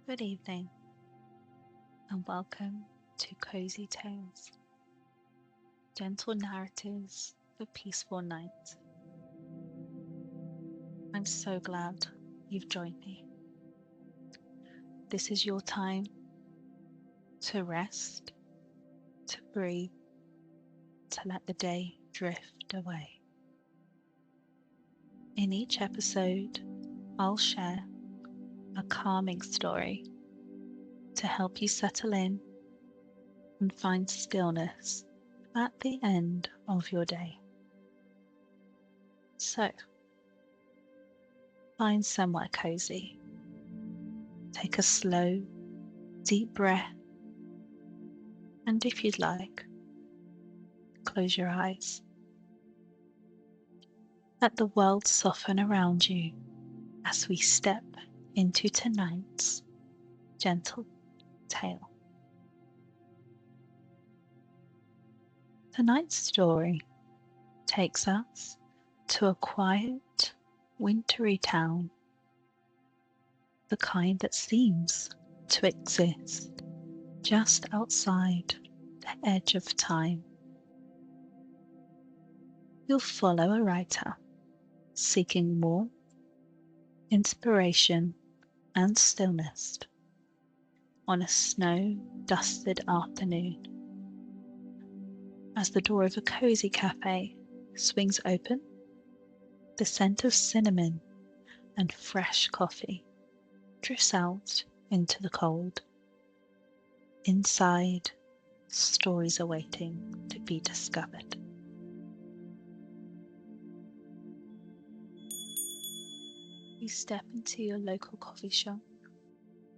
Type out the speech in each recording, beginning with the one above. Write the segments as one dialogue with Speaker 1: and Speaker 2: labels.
Speaker 1: Good evening, and welcome to Cosy Tales, gentle narratives for peaceful nights. I'm so glad you've joined me. This is your time to rest, to breathe, to let the day drift away. In each episode, I'll share a calming story to help you settle in and find stillness at the end of your day. So, find somewhere cozy. Take a slow, deep breath, and if you'd like, close your eyes. Let the world soften around you as we step into tonight's gentle tale. Tonight's story takes us to a quiet, wintry town, the kind that seems to exist just outside the edge of time. You'll follow a writer seeking warmth, inspiration, and stillness on a snow-dusted afternoon. As the door of a Cosy Café swings open, the scent of cinnamon and fresh coffee drifts out into the cold. Inside, stories are waiting to be discovered. You step into your local coffee shop.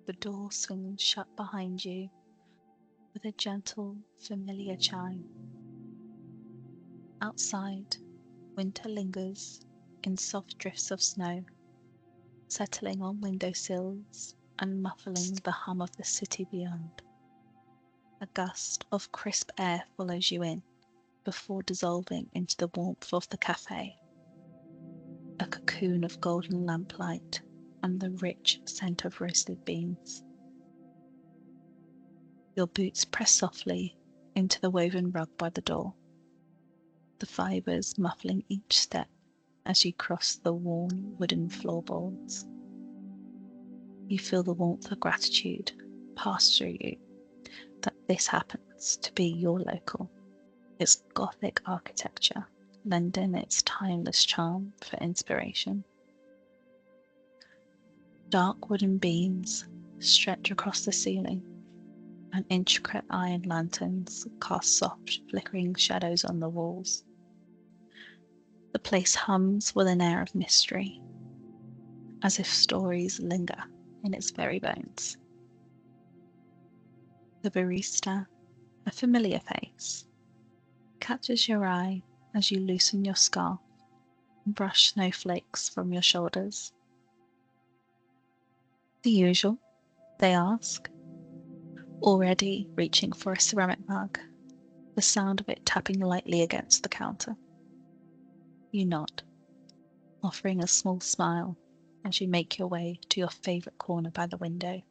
Speaker 1: The door swings shut behind you with a gentle, familiar chime. Outside, winter lingers in soft drifts of snow, settling on windowsills and muffling the hum of the city beyond. A gust of crisp air follows you in before dissolving into the warmth of the cafe. A cocoon of golden lamplight and the rich scent of roasted beans. Your boots press softly into the woven rug by the door, the fibres muffling each step as you cross the worn wooden floorboards. You feel the warmth of gratitude pass through you that this happens to be your local, its Gothic architecture lending its timeless charm for inspiration. Dark wooden beams stretch across the ceiling, and intricate iron lanterns cast soft, flickering shadows on the walls. The place hums with an air of mystery, as if stories linger in its very bones. The barista, a familiar face, catches your eye as you loosen your scarf and brush snowflakes from your shoulders. The usual, they ask, already reaching for a ceramic mug, the sound of it tapping lightly against the counter. You nod, offering a small smile as you make your way to your favourite corner by the window.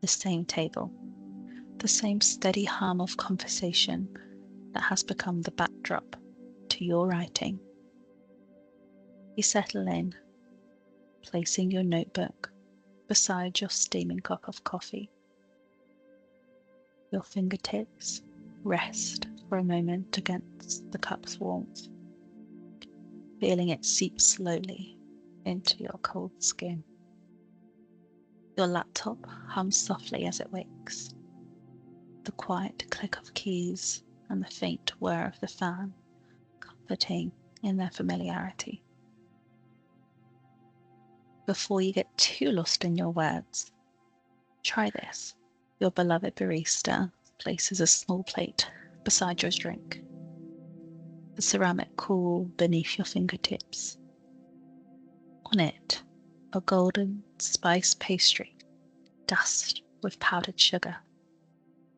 Speaker 1: The same table, the same steady hum of conversation that has become the backdrop to your writing. You settle in, placing your notebook beside your steaming cup of coffee. Your fingertips rest for a moment against the cup's warmth, feeling it seep slowly into your cold skin. Your laptop hums softly as it wakes, the quiet click of keys and the faint whir of the fan comforting in their familiarity. Before you get too lost in your words, try this. Your beloved barista places a small plate beside your drink, the ceramic cool beneath your fingertips. On it, a golden spice pastry, dust with powdered sugar,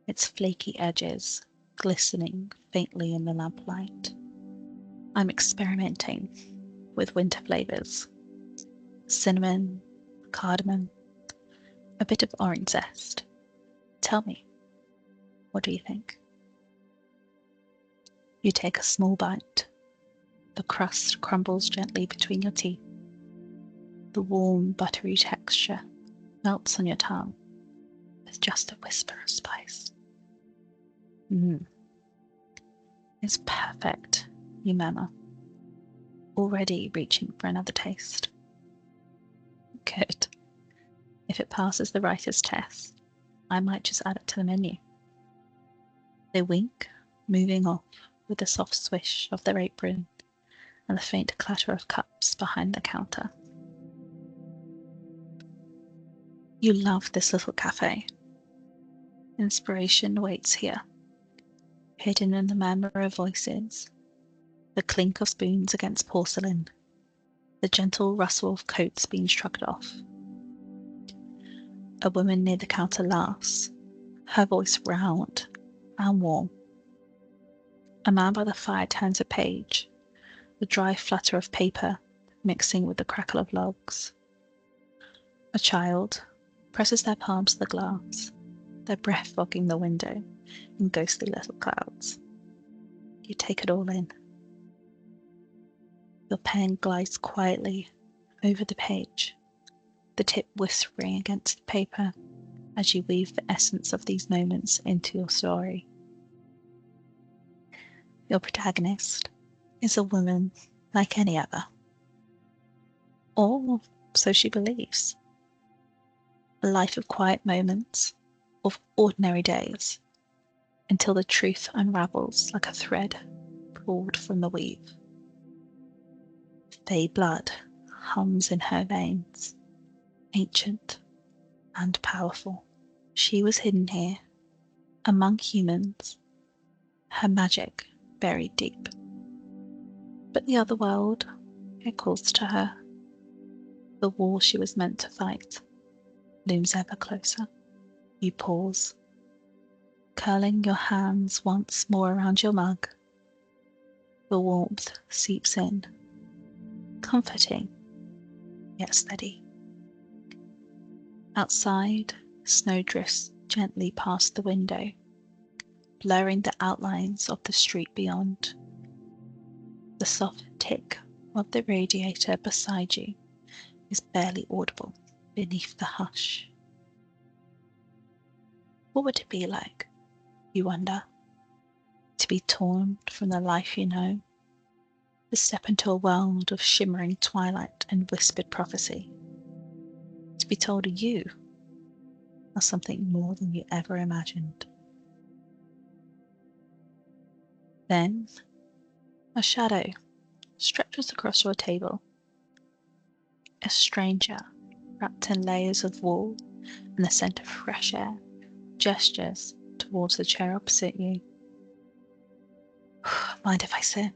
Speaker 1: its flaky edges glistening faintly in the lamplight. I'm experimenting with winter flavors, cinnamon, cardamom, a bit of orange zest. Tell me, what do you think? You take a small bite. The crust crumbles gently between your teeth. The warm, buttery texture melts on your tongue with just a whisper of spice. It's perfect, you murmur, already reaching for another taste. Good. If it passes the writer's test, I might just add it to the menu. They wink, moving off with the soft swish of their apron and the faint clatter of cups behind the counter. You love this little cafe. Inspiration waits here, hidden in the murmur of voices, the clink of spoons against porcelain, the gentle rustle of coats being shrugged off. A woman near the counter laughs, her voice round and warm. A man by the fire turns a page, the dry flutter of paper mixing with the crackle of logs. A child presses their palms to the glass, their breath fogging the window in ghostly little clouds. You take it all in. Your pen glides quietly over the page, the tip whispering against the paper as you weave the essence of these moments into your story. Your protagonist is a woman like any other. Or so she believes. A life of quiet moments, of ordinary days, until the truth unravels like a thread pulled from the weave. Fey blood hums in her veins, ancient and powerful. She was hidden here, among humans, her magic buried deep. But the other world, it calls to her. The war she was meant to fight looms ever closer. You pause, curling your hands once more around your mug. The warmth seeps in, comforting, yet steady. Outside, snow drifts gently past the window, blurring the outlines of the street beyond. The soft tick of the radiator beside you is barely audible beneath the hush. What would it be like, you wonder, to be torn from the life you know, to step into a world of shimmering twilight and whispered prophecy, to be told you are something more than you ever imagined? Then, a shadow stretches across your table. A stranger, wrapped in layers of wool and the scent of fresh air, gestures towards the chair opposite you. Mind if I sit?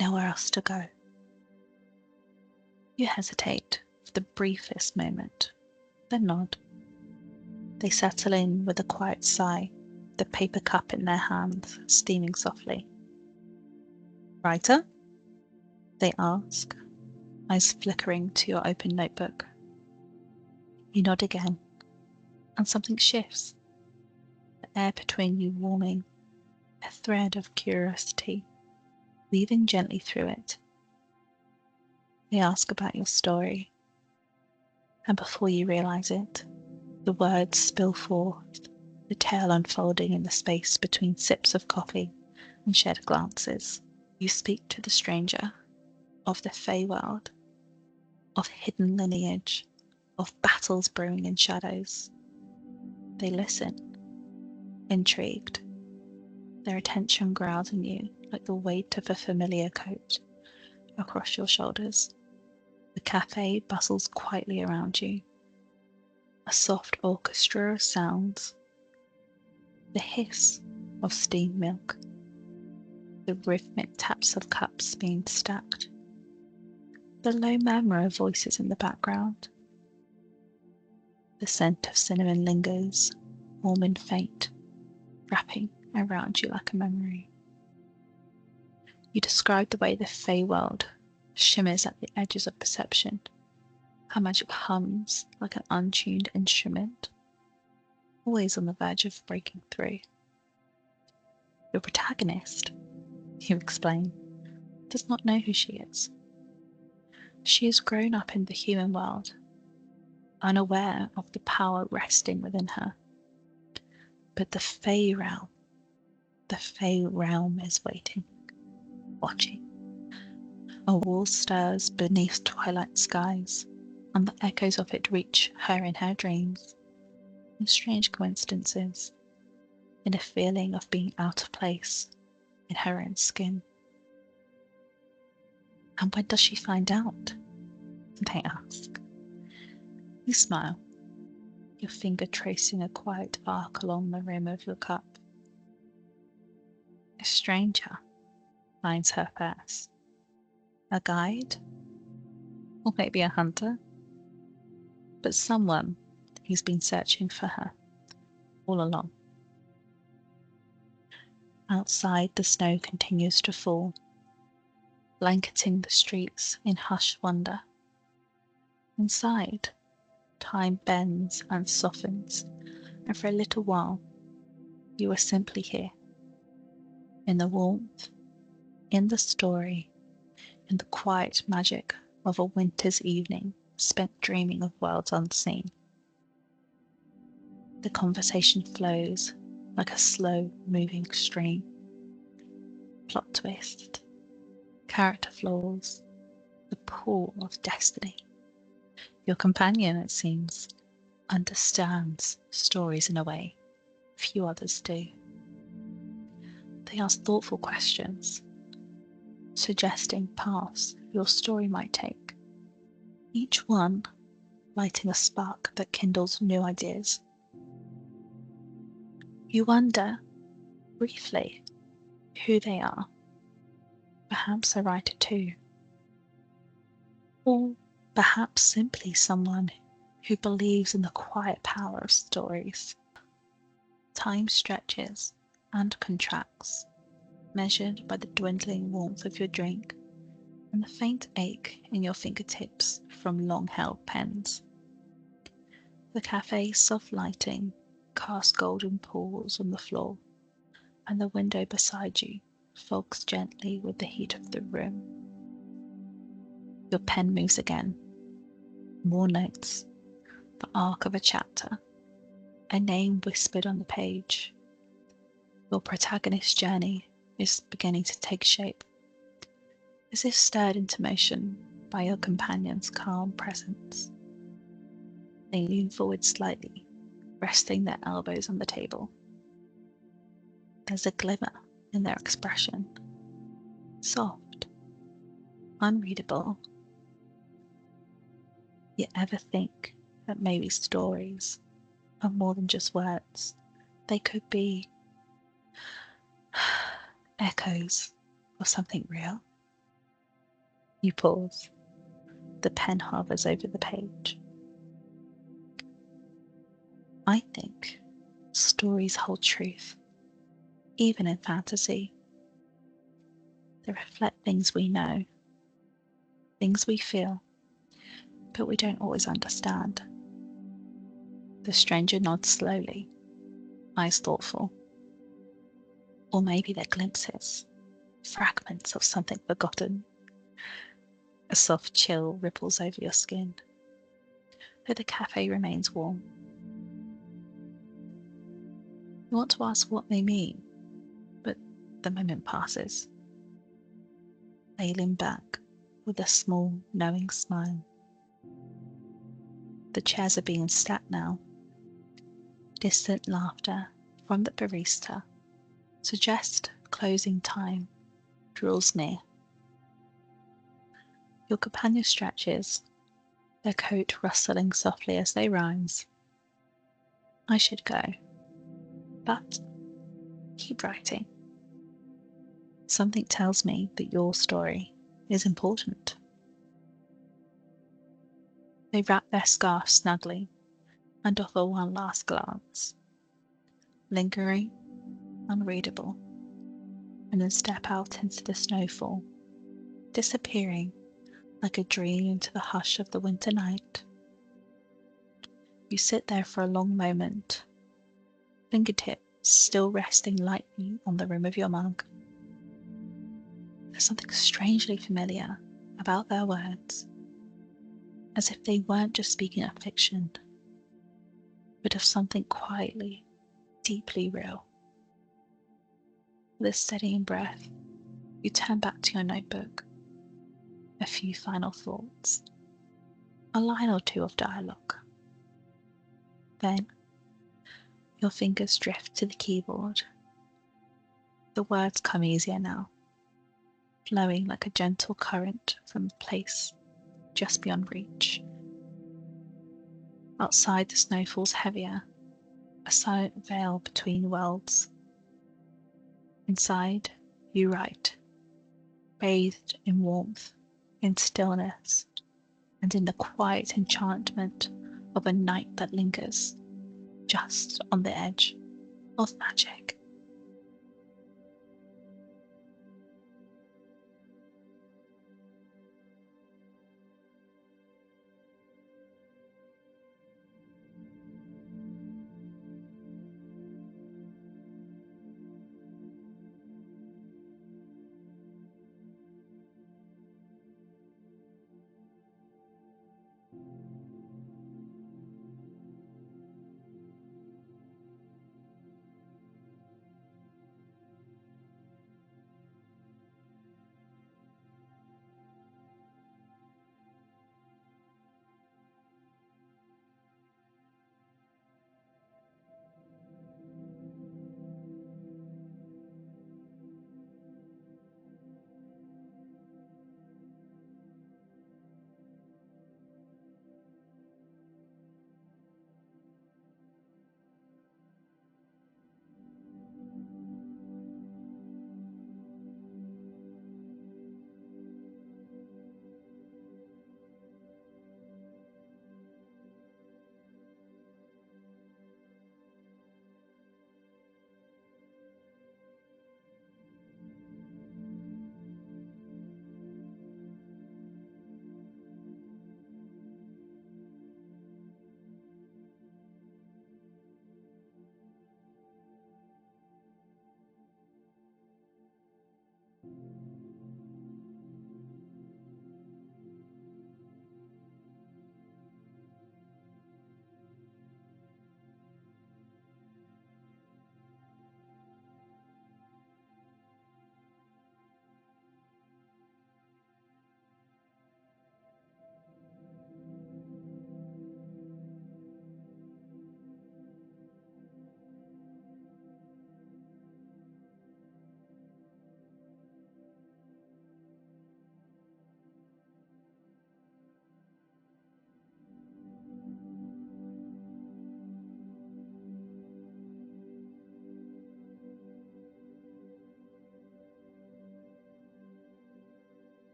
Speaker 1: Nowhere else to go. You hesitate for the briefest moment, then nod. They settle in with a quiet sigh, the paper cup in their hands steaming softly. Writer? They ask, eyes flickering to your open notebook. You nod again, and something shifts, the air between you warming, a thread of curiosity weaving gently through it. They ask about your story, and before you realize it, the words spill forth, the tale unfolding in the space between sips of coffee and shared glances. You speak to the stranger of the Fey world, of hidden lineage, of battles brewing in shadows. They listen, intrigued, their attention grows in you like the weight of a familiar coat across your shoulders. The cafe bustles quietly around you, a soft orchestra of sounds, the hiss of steamed milk, the rhythmic taps of cups being stacked, the low murmur of voices in the background. The scent of cinnamon lingers, warm and faint, wrapping around you like a memory. You describe the way the Fey world shimmers at the edges of perception, Her magic hums like an untuned instrument, always on the verge of breaking through. Your protagonist, you explain, does not know who she is. She has grown up in the human world, unaware of the power resting within her. But the Fey realm is waiting, watching. A wall stirs beneath twilight skies, and the echoes of it reach her in her dreams, in strange coincidences, in a feeling of being out of place in her own skin. And when does she find out? They ask. You smile, your finger tracing a quiet arc along the rim of your cup. A stranger finds her first. A guide? Or maybe a hunter? But someone who's been searching for her all along. Outside, the snow continues to fall, blanketing the streets in hushed wonder. Inside, time bends and softens, and for a little while, you are simply here, in the warmth, in the story, in the quiet magic of a winter's evening spent dreaming of worlds unseen. The conversation flows like a slow-moving stream. Plot twist, character flaws, the pool of destiny. Your companion, it seems, understands stories in a way few others do. They ask thoughtful questions, suggesting paths your story might take, each one lighting a spark that kindles new ideas. You wonder, briefly, who they are, perhaps a writer too, or perhaps simply someone who believes in the quiet power of stories. Time stretches and contracts, measured by the dwindling warmth of your drink and the faint ache in your fingertips from long-held pens. The cafe's soft lighting casts golden pools on the floor, and the window beside you fogs gently with the heat of the room. Your pen moves again. More notes, the arc of a chapter, a name whispered on the page. Your protagonist's journey is beginning to take shape, as if stirred into motion by your companion's calm presence. They lean forward slightly, resting their elbows on the table. There's a glimmer in their expression, soft, unreadable. You ever think that maybe stories are more than just words? They could be echoes of something real? You pause. The pen hovers over the page. I think stories hold truth, even in fantasy. They reflect things we know, things we feel, but we don't always understand. The stranger nods slowly, eyes thoughtful. Or maybe they're glimpses, fragments of something forgotten. A soft chill ripples over your skin, though the cafe remains warm. You want to ask what they mean, but the moment passes. They lean back with a small, knowing smile. The chairs are being stacked now. Distant laughter from the barista suggests closing time draws near. Your companion stretches, their coat rustling softly as they rise. I should go, but keep writing. Something tells me that your story is important. They wrap their scarf snugly and offer one last glance, lingering, unreadable, and then step out into the snowfall, disappearing like a dream into the hush of the winter night. You sit there for a long moment, fingertips still resting lightly on the rim of your mug. There's something strangely familiar about their words, as if they weren't just speaking of fiction, but of something quietly, deeply real. With a steadying breath, you turn back to your notebook. A few final thoughts, a line or two of dialogue. Then, your fingers drift to the keyboard. The words come easier now, flowing like a gentle current from a place just beyond reach. Outside, the snow falls heavier, a silent veil between worlds. Inside, you write, bathed in warmth, in stillness, and in the quiet enchantment of a night that lingers, just on the edge of magic.